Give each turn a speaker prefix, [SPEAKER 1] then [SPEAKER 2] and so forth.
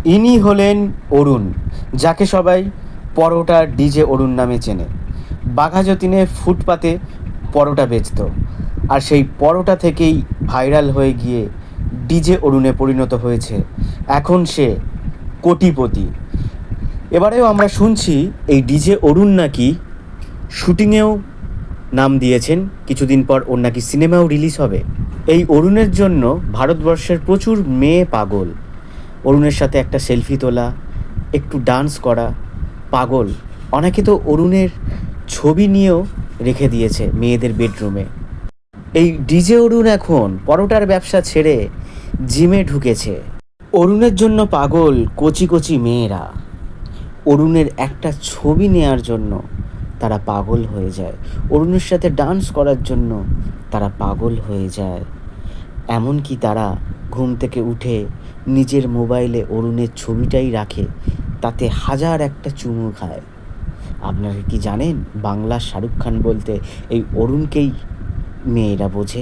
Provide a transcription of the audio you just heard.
[SPEAKER 1] ইনি হলেন অরুণ, যাকে সবাই পরোটা ডিজে অরুণ নামে চেনে। বাঘাযতীনে ফুটপাতে পরোটা বেচত, আর সেই পরোটা থেকেই ভাইরাল হয়ে গিয়ে ডিজে অরুণে পরিণত হয়েছে। এখন সে কোটিপতি। এবারেও আমরা শুনছি এই ডিজে অরুণ নাকি শুটিংয়েও নাম দিয়েছেন, কিছুদিন পর ওর নাকি সিনেমাও রিলিজ হবে। এই অরুণের জন্য ভারতবর্ষের প্রচুর মেয়ে পাগল। অরুণের সাথে একটা সেলফি তোলা, একটু ডান্স করা, পাগল। অনেকে তো অরুণের ছবি নিয়েও রেখে দিয়েছে মেয়েদের বেডরুমে। এই ডিজে অরুণ এখন পরোটার ব্যবসা ছেড়ে জিমে ঢুকেছে। অরুণের জন্য পাগল কচি কচি মেয়েরা। অরুণের একটা ছবি নেয়ার জন্য তারা পাগল হয়ে যায়, অরুণের সাথে ডান্স করার জন্য তারা পাগল হয়ে যায়। এমনকি তারা ঘুম থেকে উঠে নিজের মোবাইলে অরুণের ছবিটাই রাখে, তাতে হাজার একটা চুমু খায়। আপনারা কি জানেন, বাংলার শাহরুখ খান বলতে এই অরুণকেই মেয়েরা বোঝে।